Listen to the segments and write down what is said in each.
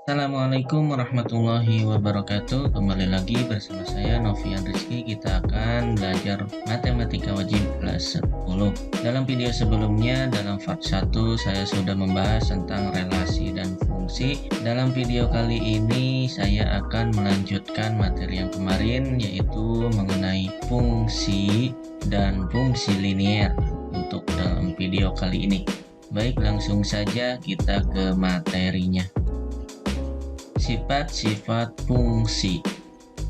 Assalamualaikum warahmatullahi wabarakatuh. Kembali lagi bersama saya Novian Rizky. Kita akan belajar matematika wajib kelas 10. Dalam video sebelumnya, dalam part 1 saya sudah membahas tentang relasi dan fungsi. Dalam video kali ini saya akan melanjutkan materi yang kemarin, yaitu mengenai fungsi dan fungsi linier untuk dalam video kali ini. Baik, langsung saja kita ke materinya. Sifat-sifat fungsi.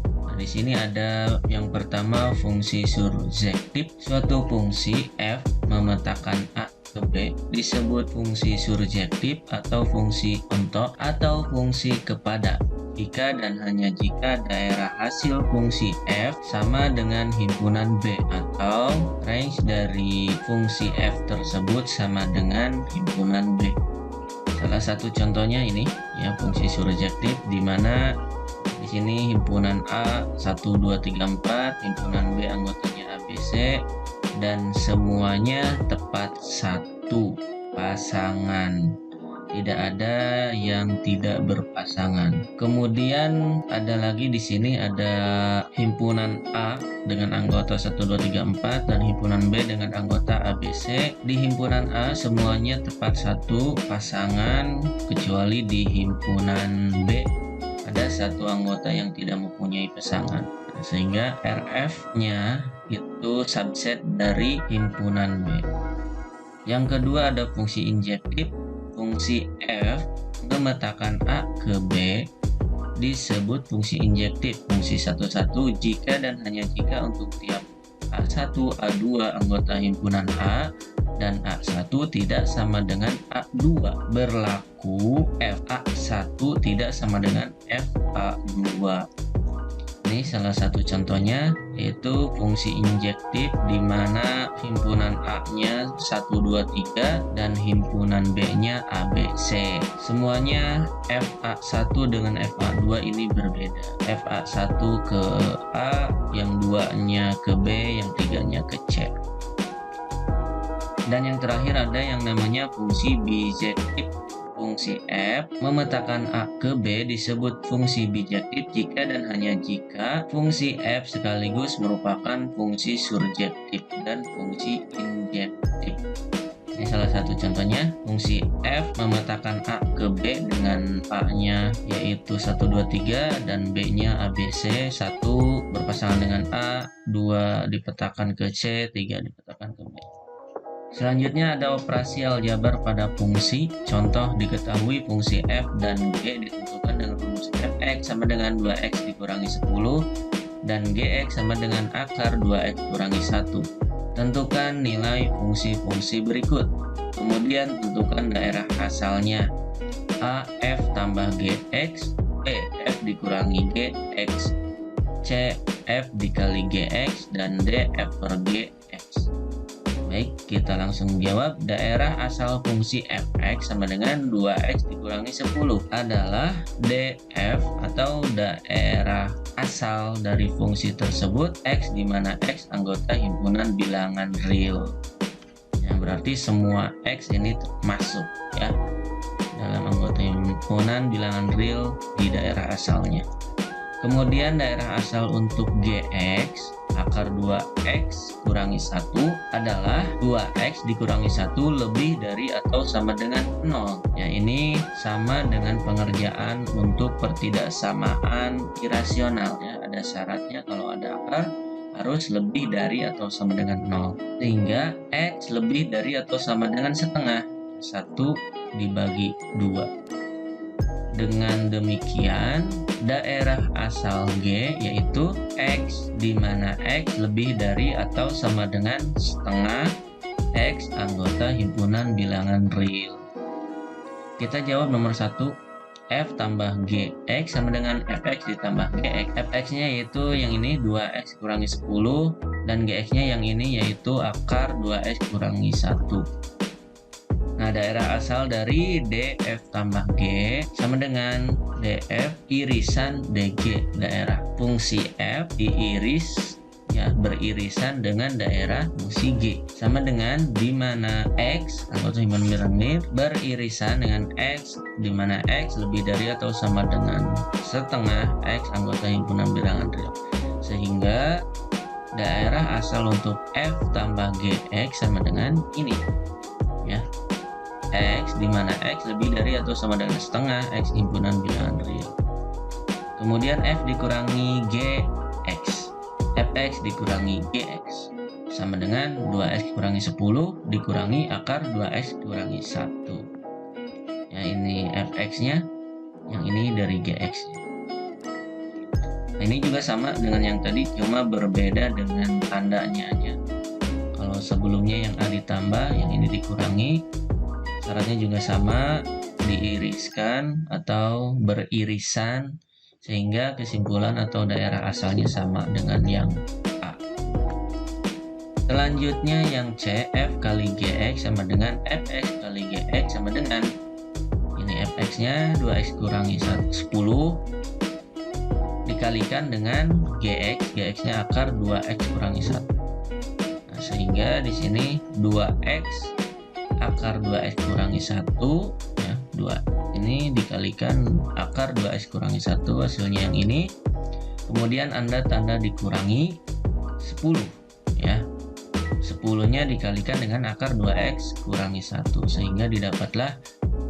Nah, di sini ada yang pertama fungsi surjektif. Suatu fungsi f memetakan a ke b disebut fungsi surjektif atau fungsi untuk atau fungsi kepada jika dan hanya jika daerah hasil fungsi f sama dengan himpunan b atau range dari fungsi f tersebut sama dengan himpunan b. Salah satu contohnya ini ya, fungsi surjektif di mana di sini himpunan A 1 2 3 4, himpunan B anggotanya ABC dan semuanya tepat satu pasangan. Tidak ada yang tidak berpasangan. Kemudian ada lagi di sini ada himpunan A dengan anggota 1 2 3 4 dan himpunan B dengan anggota ABC. Di himpunan A semuanya tepat satu pasangan kecuali di himpunan B ada satu anggota yang tidak mempunyai pasangan. Sehingga RF-nya itu subset dari himpunan B. Yang kedua ada fungsi injektif. Fungsi f memetakan a ke b disebut fungsi injektif. Fungsi 11 jika dan hanya jika untuk tiap A1, A2 anggota himpunan A dan A1 tidak sama dengan A2. Berlaku FA1 tidak sama dengan FA2. Ini salah satu contohnya, yaitu fungsi injektif di mana himpunan A-nya 1 2 3 dan himpunan B-nya ABC. Semuanya FA1 dengan FA2 ini berbeda. FA1 ke A, yang 2-nya ke B, yang 3-nya ke C. Dan yang terakhir ada yang namanya fungsi bijektif. Fungsi f memetakan a ke b disebut fungsi bijektif jika dan hanya jika fungsi f sekaligus merupakan fungsi surjektif dan fungsi injektif. Ini salah satu contohnya, fungsi f memetakan a ke b dengan a-nya yaitu 1 2 3 dan b-nya ABC, 1 berpasangan dengan a, 2 dipetakan ke c, 3 dipetakan ke b. Selanjutnya ada operasi aljabar pada fungsi. Contoh, diketahui fungsi f dan g ditentukan dengan rumus fx sama dengan 2x dikurangi 10 dan gx sama dengan akar 2x kurangi 1. Tentukan nilai fungsi-fungsi berikut. Kemudian tentukan daerah asalnya. A f tambah gx, b f dikurangi gx, c f dikali gx, dan d f per gx. Baik, kita langsung jawab. Daerah asal fungsi fx sama dengan 2x dikurangi 10 adalah df atau daerah asal dari fungsi tersebut x, di mana x anggota himpunan bilangan real. Yang berarti semua x ini masuk ya dalam anggota himpunan bilangan real di daerah asalnya. Kemudian daerah asal untuk gx, akar 2x kurangi 1 adalah 2x dikurangi 1 lebih dari atau sama dengan 0. Ya, ini sama dengan pengerjaan untuk pertidaksamaan irasional ya. Ada syaratnya kalau ada akar harus lebih dari atau sama dengan 0. Sehingga x lebih dari atau sama dengan setengah. 1 dibagi 2. Dengan demikian, daerah asal G yaitu X, di mana X lebih dari atau sama dengan setengah X anggota himpunan bilangan real. Kita jawab nomor 1, F tambah GX sama dengan Fx ditambah GX. Fx-nya yaitu yang ini 2x kurangi 10 dan GX-nya yang ini yaitu akar 2x kurangi 1. Nah, daerah asal dari df tambah g sama dengan df irisan dg. Daerah fungsi f diiris ya beririsan dengan daerah fungsi G, sama dengan di mana X anggota himpunan bilangan real beririsan dengan X di mana X lebih dari atau sama dengan setengah X anggota himpunan bilangan real, sehingga daerah asal untuk F tambah GX sama dengan ini ya, X di mana X lebih dari atau sama dengan setengah X himpunan bilangan real. Kemudian F dikurangi GX, Fx dikurangi Gx sama dengan 2x kurangi 10 dikurangi akar 2x kurangi 1. Ya, ini Fx-nya, yang ini dari Gx-nya. Nah, ini juga sama dengan yang tadi, cuma berbeda dengan tandanya aja. Kalau sebelumnya yang A ditambah, yang ini dikurangi, syaratnya juga sama, diiriskan atau beririsan, sehingga kesimpulan atau daerah asalnya sama dengan yang A. Selanjutnya yang C, F kali Gx sama dengan Fx kali Gx sama dengan ini Fx-nya 2x kurangi 10 dikalikan dengan Gx, Gx-nya akar 2x kurangi 1. Nah, sehingga di sini 2x akar 2x kurangi 1 ya, 2 ini dikalikan akar 2x kurangi 1, hasilnya yang ini. Kemudian Anda tanda dikurangi 10 ya. 10-nya dikalikan dengan akar 2x kurangi 1, sehingga didapatlah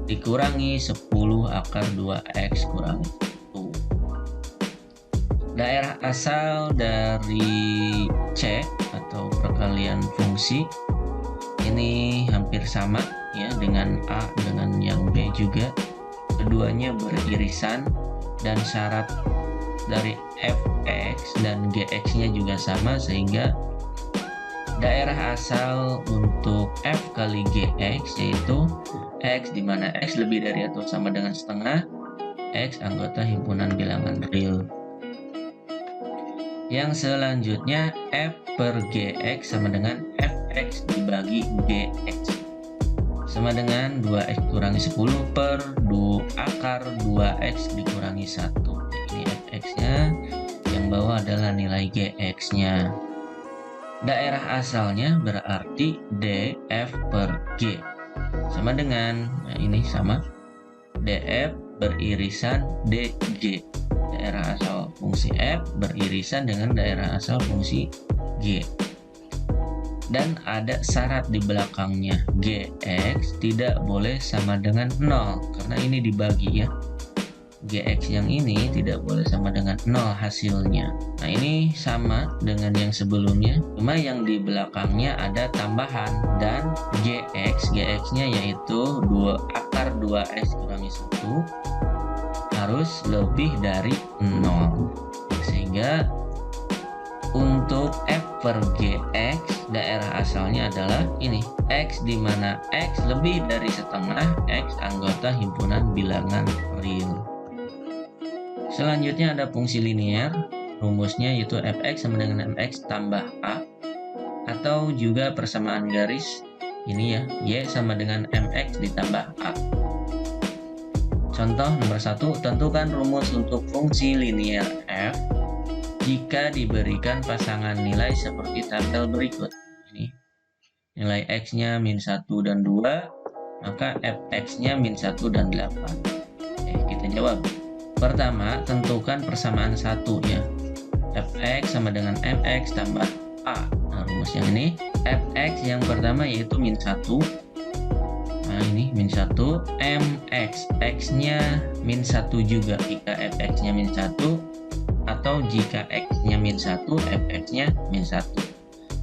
dikurangi 10 akar 2x kurangi 1. Daerah asal dari C atau perkalian fungsi ini hampir sama ya dengan A dengan yang B juga. Keduanya beririsan dan syarat dari Fx dan Gx-nya juga sama, sehingga daerah asal untuk F kali Gx yaitu X di mana X lebih dari atau sama dengan setengah X anggota himpunan bilangan real. Yang selanjutnya F per Gx sama dengan Fx dibagi Gx sama dengan 2x kurangi 10 per 2 akar 2x dikurangi 1. Ini Fx-nya, yang bawah adalah nilai Gx-nya. Daerah asalnya berarti df per G sama dengan, nah ini sama, df beririsan dg. Daerah asal fungsi f beririsan dengan daerah asal fungsi G. Dan ada syarat di belakangnya, Gx tidak boleh sama dengan 0 karena ini dibagi ya. Gx yang ini tidak boleh sama dengan 0 hasilnya. Nah, ini sama dengan yang sebelumnya, cuma yang di belakangnya ada tambahan, dan Gx-nya yaitu 2 akar 2x kurangi 1 harus lebih dari 0. Sehingga untuk F per Gx daerah asalnya adalah ini, X di mana X lebih dari setengah X anggota himpunan bilangan real. Selanjutnya ada fungsi linear, rumusnya yaitu Fx sama dengan Mx tambah A, atau juga persamaan garis ini ya, Y sama dengan Mx ditambah A. Contoh nomor 1, tentukan rumus untuk fungsi linear F jika diberikan pasangan nilai seperti tabel berikut. Ini nilai X-nya min 1 dan 2, maka Fx-nya min 1 dan 8. Kita jawab. Pertama, tentukan persamaan 1 ya. Fx sama dengan Mx tambah A. Nah, rumus yang ini, Fx yang pertama yaitu min 1. Nah, ini min 1, Mx, X-nya min 1 juga jika Fx-nya min 1, atau jika X-nya min 1, Fx-nya min 1.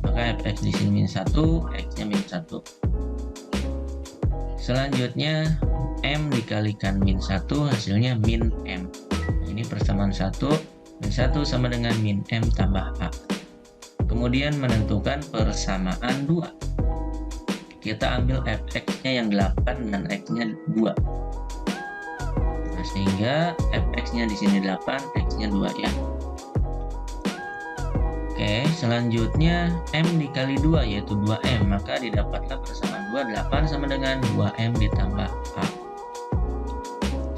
Maka Fx di sini min 1, X-nya min 1. Selanjutnya M dikalikan min 1 hasilnya min M. Nah, ini persamaan 1, min 1 sama dengan min M tambah A. Kemudian menentukan persamaan 2. Kita ambil Fx-nya yang 8 dan X-nya 2. Nah, sehingga Fx-nya di sini 8, X-nya 2 ya. Oke, selanjutnya M dikali 2 yaitu 2M, maka didapatlah persamaan 2, 8 sama dengan 2M ditambah A.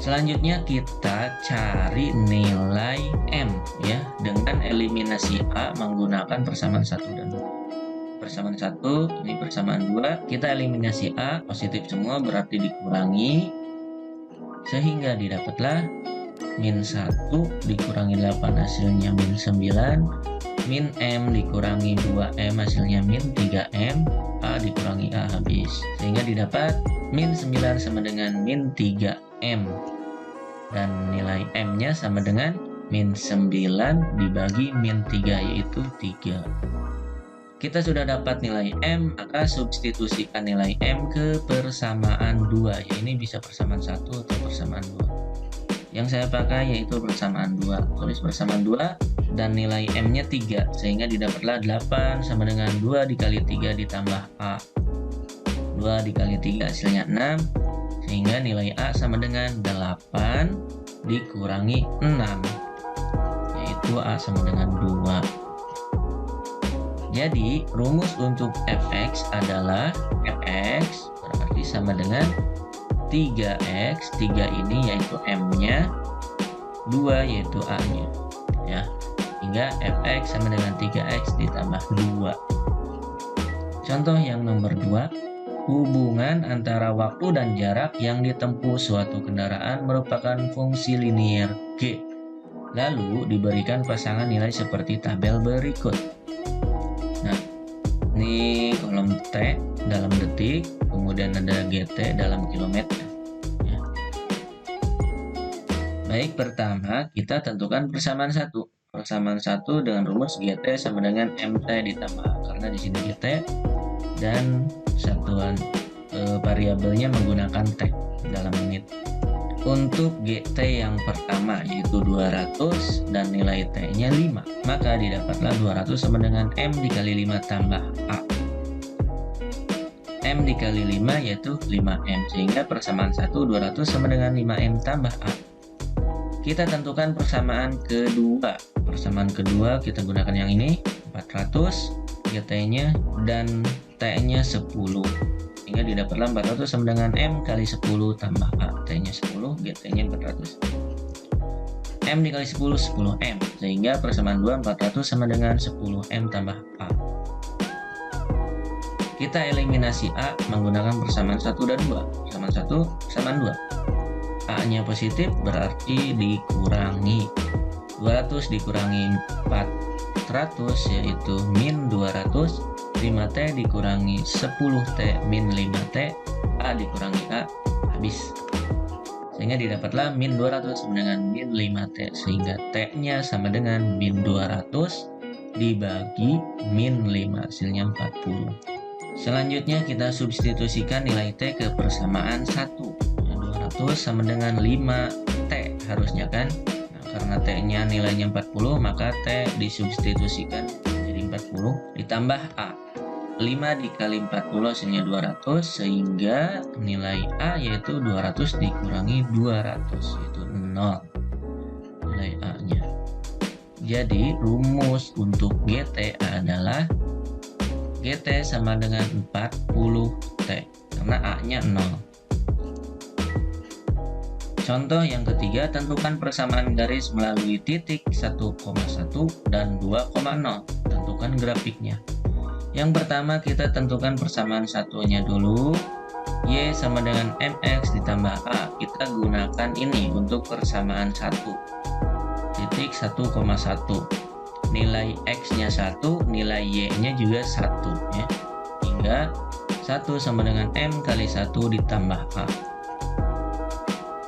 Selanjutnya kita cari nilai M ya dengan eliminasi A menggunakan persamaan 1 dan 2. Persamaan 1 ini persamaan 2, kita eliminasi A, positif semua berarti dikurangi sehingga didapatlah min 1 dikurangi 8 hasilnya min 9, min M dikurangi 2M hasilnya min 3M, A dikurangi A habis, sehingga didapat min 9 sama dengan min 3M, dan nilai M nya sama dengan min 9 dibagi min 3 yaitu 3. Kita sudah dapat nilai M, maka substitusikan nilai M ke persamaan 2 ya, ini bisa persamaan 1 atau persamaan 2. Yang saya pakai yaitu persamaan 2, tulis persamaan 2 dan nilai M nya 3, sehingga didapatlah 8 sama dengan 2 dikali 3 ditambah A, 2 dikali 3 hasilnya 6, sehingga nilai A sama dengan 8 dikurangi 6, yaitu A sama dengan 2. Jadi rumus untuk fx adalah fx berarti sama dengan 3x, 3 ini yaitu M-nya, 2 yaitu A-nya ya. Hingga fx sama dengan 3x ditambah 2. Contoh yang nomor 2, hubungan antara waktu dan jarak yang ditempuh suatu kendaraan merupakan fungsi linier G. Lalu diberikan pasangan nilai seperti tabel berikut. Nah, ini kolom T dalam detik, kemudian ada GT dalam kilometer ya. Baik, pertama kita tentukan persamaan 1. Persamaan 1 dengan rumus GT sama dengan MT ditambah A, karena di sini GT dan satuan variabelnya menggunakan T dalam menit. Untuk GT yang pertama yaitu 200 dan nilai T-nya 5, maka didapatlah 200 sama dengan M dikali 5 tambah A. M dikali 5 yaitu 5M, sehingga persamaan 1 200 sama dengan 5M tambah A. Kita tentukan persamaan kedua. Persamaan kedua kita gunakan yang ini, 400 GT-nya dan T-nya 10. Sehingga didapatlah 400 sama dengan M kali 10 tambah A, T-nya 10, GT-nya 400. M dikali 10, 10M, sehingga persamaan 2, 400 sama dengan 10M tambah A. Kita eliminasi A menggunakan persamaan 1 dan 2. Persamaan 1, persamaan 2. A-nya positif berarti dikurangi. 200 dikurangi 400 yaitu min 200. 5T dikurangi 10T min 5T, A dikurangi A, habis. Sehingga didapatlah min 200 sama dengan min 5T, sehingga T-nya sama dengan min 200 dibagi min 5, hasilnya 40. Selanjutnya kita substitusikan nilai T ke persamaan 1. 200 sama dengan 5T harusnya kan. Nah, karena T-nya nilainya 40, maka T disubstitusikan menjadi 40 ditambah A. 5 dikali 40 hasilnya 200, sehingga nilai A yaitu 200 dikurangi 200 yaitu 0 nilai A nya. Jadi rumus untuk GT adalah GT sama dengan 40T karena A nya 0. Contoh yang ketiga, tentukan persamaan garis melalui titik 1,1 dan 2,0. Tentukan grafiknya. Yang pertama kita tentukan persamaan satunya dulu. Y sama dengan MX ditambah A. Kita gunakan ini untuk persamaan 1. Titik 1,1. Nilai X nya 1, nilai Y nya juga 1 ya. Hingga 1 sama dengan M kali 1 ditambah A.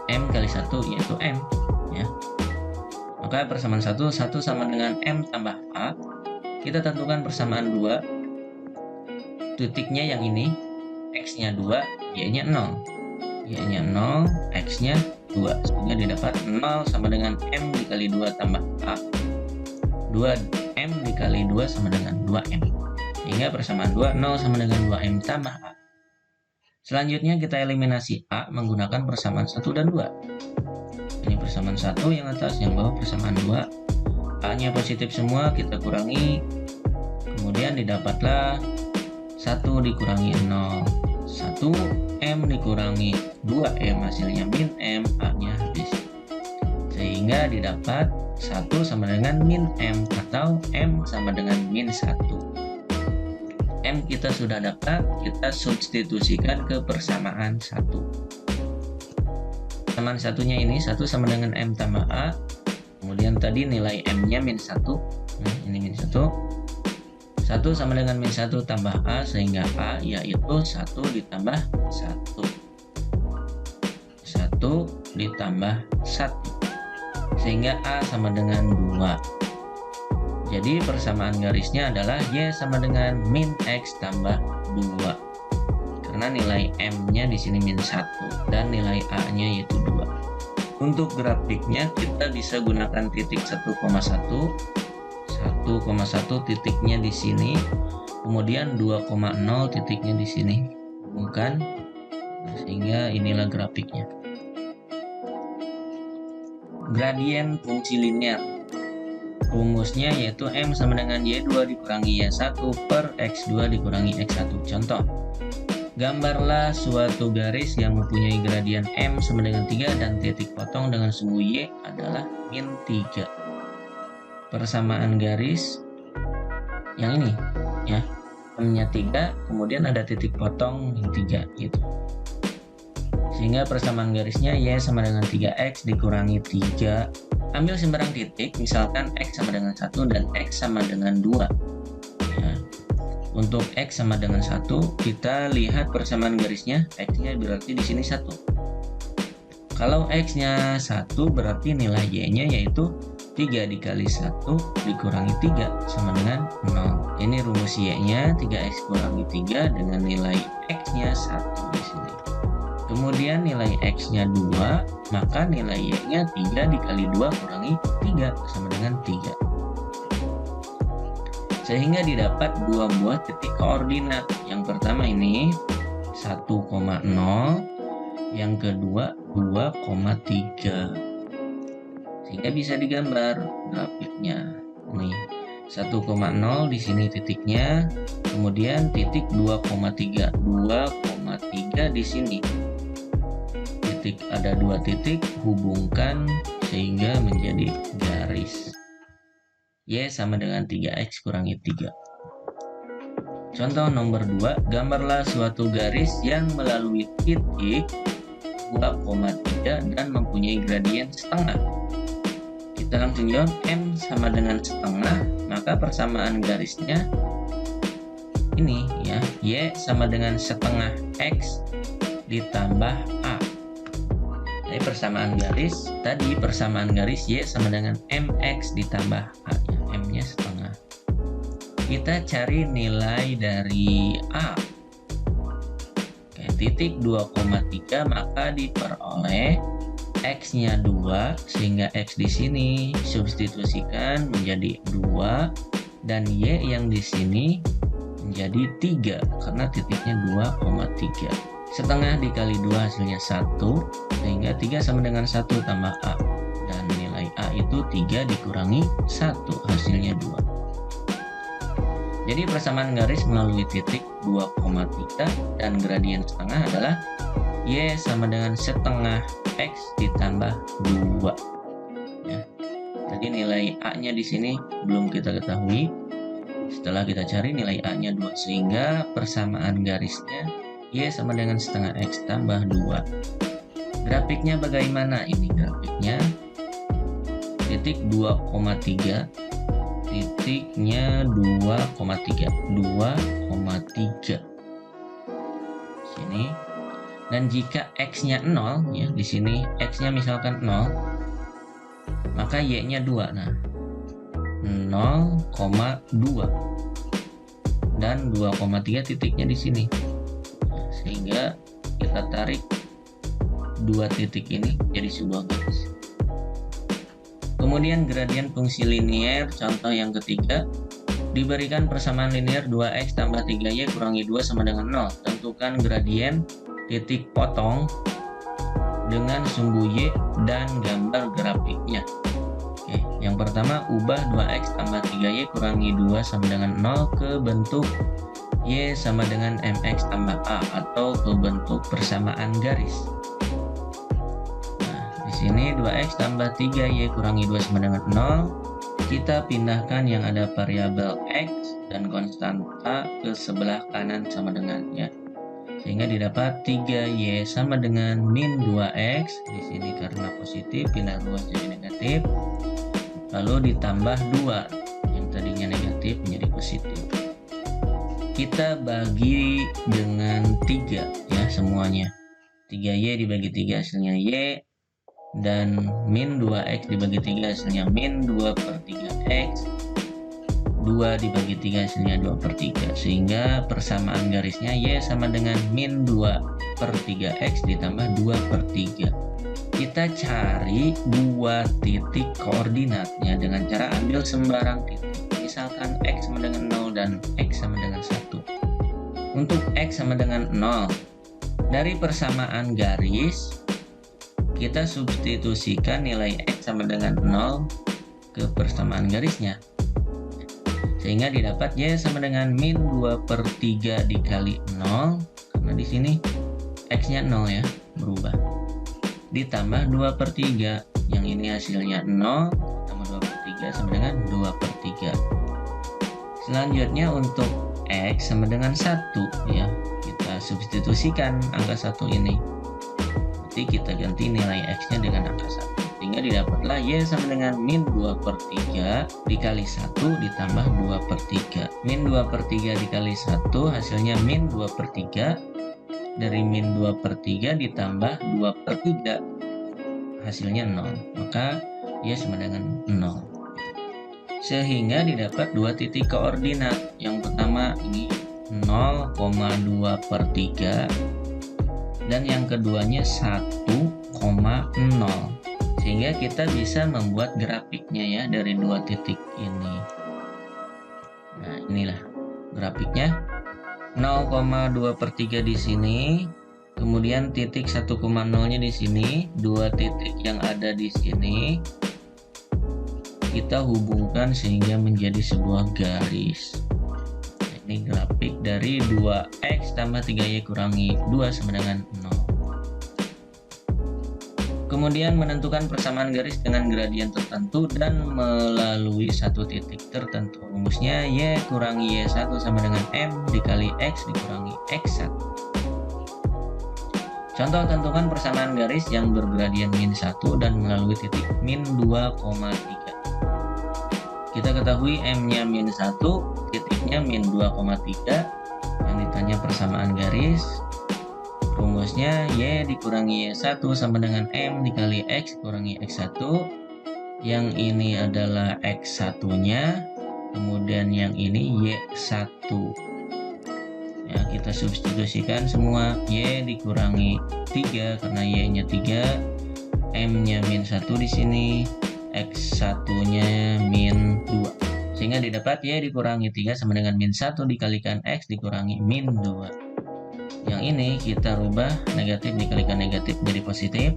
M kali 1 yaitu M ya. Maka persamaan 1 sama dengan M tambah A. Kita tentukan persamaan 2. Titiknya yang ini, X-nya 2, Y-nya 0. Y-nya 0, X-nya 2. Sehingga didapat 0 sama dengan M dikali 2 tambah A. 2M dikali 2 sama dengan 2M. Sehingga persamaan 2, 0 sama dengan 2M tambah A. Selanjutnya kita eliminasi A menggunakan persamaan 1 dan 2. Ini persamaan 1 yang atas, yang bawah persamaan 2. A-nya positif semua, kita kurangi. Kemudian didapatlah 1 dikurangi 0, 1 M dikurangi 2M hasilnya min M, A-nya habis. Sehingga didapat 1 sama dengan min M atau M sama dengan min 1. M kita sudah dapat, kita substitusikan ke persamaan 1. Persamaan satunya ini 1 sama dengan M tambah A. Kemudian tadi nilai M-nya min 1. Nah, ini min 1. 1 sama dengan min 1 tambah A, sehingga A yaitu 1 ditambah 1. 1 ditambah 1. Sehingga A sama dengan 2. Jadi persamaan garisnya adalah Y sama dengan min X tambah 2. Karena nilai M-nya di sini min 1 dan nilai A-nya yaitu 2. Untuk grafiknya kita bisa gunakan titik 1,1 titiknya di sini, kemudian 2,0 titiknya di sini. Hubungkan, sehingga inilah grafiknya. Gradien fungsi linear. Rumusnya yaitu M sama dengan Y2 dikurangi Y1 per X2 dikurangi X1. Contoh, gambarlah suatu garis yang mempunyai gradien M sama dengan 3 dan titik potong dengan sumbu Y adalah min 3. Persamaan garis yang ini ya, M-nya 3, kemudian ada titik potong min 3 gitu. Sehingga persamaan garisnya Y sama dengan 3X dikurangi 3. Ambil sembarang titik, misalkan X sama dengan 1 dan X sama dengan 2 ya. Untuk X sama dengan 1, kita lihat persamaan garisnya, X-nya berarti di sini 1. Kalau X-nya 1 berarti nilai Y-nya yaitu 3 dikali 1 dikurangi 3 sama dengan 0. Ini rumus Y-nya 3X kurangi 3 dengan nilai X-nya 1 di sini. Kemudian nilai X-nya 2, maka nilai Y-nya 3 dikali 2 kurangi 3 sama dengan 3. Sehingga didapat dua buah titik koordinat. Yang pertama ini 1,0, yang kedua 2,3. Sehingga bisa digambar grafiknya. Nih, 1,0 di sini titiknya, kemudian titik 2,3. 2,3 di sini. Ada 2 titik, hubungkan sehingga menjadi garis. Y sama dengan 3X kurangi 3. Contoh nomor 2, gambarlah suatu garis yang melalui titik 2,3 dan mempunyai gradien setengah. Kita langsung jawab M sama dengan setengah, maka persamaan garisnya ini ya, Y sama dengan setengah X ditambah A. Jadi persamaan garis, tadi persamaan garis Y sama dengan MX ditambah A, M-nya setengah. Kita cari nilai dari A. Oke, titik 2,3 maka diperoleh X-nya 2, sehingga X di sini substitusikan menjadi 2 dan Y yang di sini menjadi 3 karena titiknya 2,3. Setengah dikali 2 hasilnya 1, sehingga 3 sama dengan 1 tambah A. Dan nilai A itu 3 dikurangi 1, hasilnya 2. Jadi persamaan garis melalui titik 2,3 dan gradien setengah adalah Y sama dengan setengah X ditambah 2. Ya. Tadi nilai A-nya di sini belum kita ketahui. Setelah kita cari nilai A-nya 2, sehingga persamaan garisnya Y sama dengan setengah X tambah 2. Grafiknya bagaimana? Ini grafiknya titik 2,3, titiknya 2,3 sini. Dan jika X-nya 0 ya, di sini X-nya misalkan 0, maka Y-nya 2. Nah, 0,2 dan 2,3 titiknya di sini. Sehingga kita tarik 2 titik ini jadi sebuah garis. Kemudian gradien fungsi linear, contoh yang ketiga, diberikan persamaan linear 2X tambah 3Y kurangi 2 sama dengan 0. Tentukan gradien titik potong dengan sumbu Y dan gambar grafiknya. Oke, yang pertama ubah 2X tambah 3Y kurangi 2 sama dengan 0 ke bentuk Y sama dengan MX tambah A atau berbentuk persamaan garis. Nah, di sini 2X tambah 3Y kurangi 2 sama dengan 0. Kita pindahkan yang ada variabel X dan konstanta ke sebelah kanan sama dengan ya. Sehingga didapat 3Y sama dengan min 2X. Di sini karena positif pindah ruas jadi negatif. Lalu ditambah 2 yang tadinya negatif menjadi positif. Kita bagi dengan 3 ya semuanya. 3Y dibagi 3 hasilnya Y, dan min 2X dibagi 3 hasilnya min 2/3X. 2 dibagi 3 hasilnya 2/3, sehingga persamaan garisnya Y sama dengan min 2/3X ditambah 2/3. Kita cari 2 titik koordinatnya dengan cara ambil sembarang titik. Misalkan X sama dengan 0 dan X sama dengan 1. Untuk X sama dengan 0, dari persamaan garis kita substitusikan nilai X sama dengan 0 ke persamaan garisnya. Sehingga didapat Y sama dengan min 2/3 dikali 0, karena di sini X-nya 0 ya, berubah. Ditambah 2/3, yang ini hasilnya 0, tambah 2/3 sama dengan 2/3. Selanjutnya untuk X sama dengan 1 ya, kita substitusikan angka 1 ini. Berarti kita ganti nilai X-nya dengan angka 1. Sehingga didapatlah Y sama dengan min 2/3 dikali 1 ditambah 2/3. Min 2/3 dikali 1 hasilnya min 2/3. Dari min 2/3 ditambah 2/3 hasilnya 0. Maka Y sama dengan 0. Sehingga didapat 2 titik koordinat. Yang pertama ini 0,2/3 dan yang keduanya 1,0. Sehingga kita bisa membuat grafiknya ya dari 2 titik ini. Nah, inilah grafiknya. 0,2/3 di sini, kemudian titik 1,0-nya di sini, 2 titik yang ada di sini kita hubungkan sehingga menjadi sebuah garis. Nah, ini grafik dari 2X tambah 3Y kurangi 2 sama dengan 0. Kemudian menentukan persamaan garis dengan gradien tertentu dan melalui satu titik tertentu. Rumusnya Y kurangi Y1 sama dengan M dikali X dikurangi X1. Contoh, tentukan persamaan garis yang bergradien min 1 dan melalui titik min 2,3. Kita ketahui M-nya min 1, titiknya min 2,3. Yang ditanya persamaan garis. Rumusnya Y dikurangi Y1 sama dengan M dikali X kurangi X1. Yang ini adalah X1-nya, kemudian yang ini Y1. Ya, kita substitusikan semua. Y dikurangi 3 karena Y-nya 3, M-nya min 1 di sini, X1-nya min 2. Sehingga didapat Y dikurangi 3 sama dengan min 1 dikalikan X dikurangi min 2. Yang ini kita rubah negatif dikalikan negatif menjadi positif.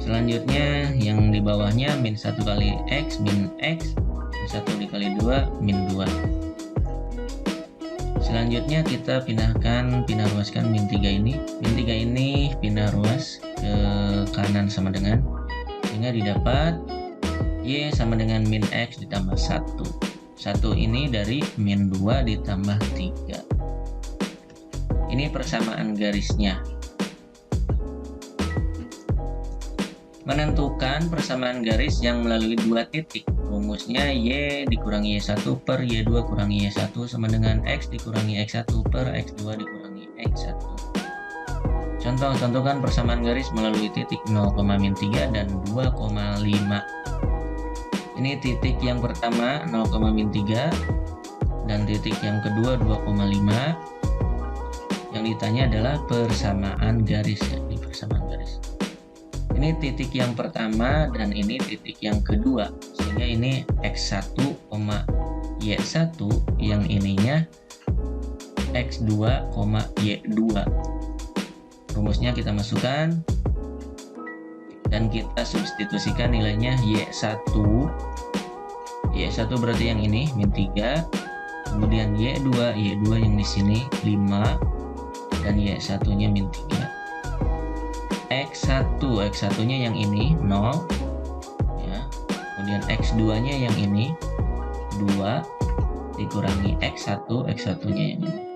Selanjutnya yang di bawahnya min 1 kali X min X, min 1 dikali 2 min 2. Selanjutnya kita pindah ruaskan min 3 ini. Min 3 ini pindah ruas ke kanan sama dengan, sehingga didapat Y sama dengan min X ditambah 1. 1 ini dari min 2 ditambah 3. Ini persamaan garisnya. Menentukan persamaan garis yang melalui 2 titik. Rumusnya Y dikurangi Y1 per Y2 kurangi Y1 sama dengan X dikurangi X1 per X2 dikurangi X1. Contoh, tentukan persamaan garis melalui titik 0,-3 dan 2,5. Ini titik yang pertama 0,-3 dan titik yang kedua 2,5. Yang ditanya adalah persamaan garis ya, ini persamaan garis. Ini titik yang pertama dan ini titik yang kedua, sehingga ini X1, Y1, yang ininya X2, Y2. Rumusnya kita masukkan dan kita substitusikan nilainya Y1. Y1 berarti yang ini min 3, Kemudian Y2 yang di sini 5 dan Y1-nya min 3. X1-nya yang ini 0 ya. Kemudian X2-nya yang ini 2 dikurangi X1-nya yang ini.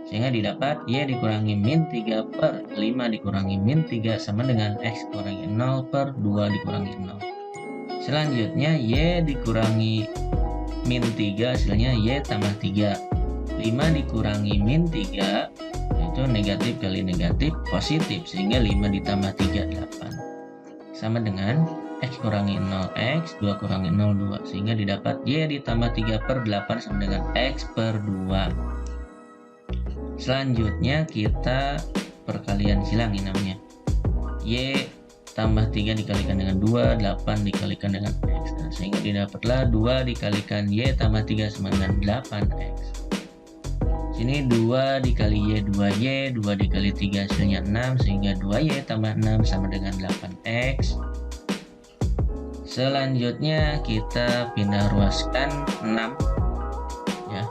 Sehingga didapat Y dikurangi min 3 per 5 dikurangi min 3 sama dengan X dikurangi 0 per 2 dikurangi 0. Selanjutnya Y dikurangi min 3 hasilnya Y tambah 3. 5 dikurangi min 3 itu negatif kali negatif positif, sehingga 5 ditambah 3 8 sama dengan X kurangi 0 X, 2 kurangi 0 2, sehingga didapat Y ditambah 3 per 8 sama dengan X per 2. Selanjutnya kita perkalian silang ini namanya. Y tambah 3 dikalikan dengan 2, 8 dikalikan dengan X. Nah, sehingga didapatlah 2 dikalikan Y tambah 3 sama dengan 8X. Sini 2 dikali Y 2Y, 2 dikali 3 hasilnya 6, sehingga 2Y tambah 6 sama dengan 8X. Selanjutnya kita pindah ruaskan 6 ya.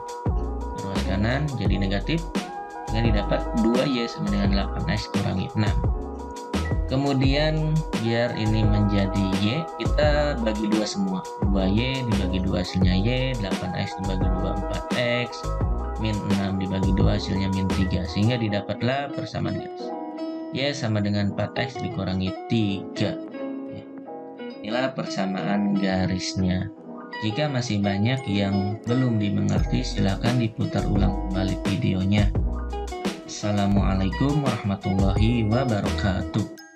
Ruas kanan jadi negatif. Sehingga didapat 2Y sama dengan 8X kurangi 6. Kemudian biar ini menjadi Y, kita bagi 2 semua. 2Y dibagi 2 hasilnya Y, 8X dibagi 2 4X, min 6 dibagi 2 hasilnya min 3. Sehingga didapatlah persamaan garis. Y sama dengan 4X dikurangi 3. Ya. Inilah persamaan garisnya. Jika masih banyak yang belum dimengerti, silahkan diputar ulang kembali videonya. Assalamualaikum warahmatullahi wabarakatuh.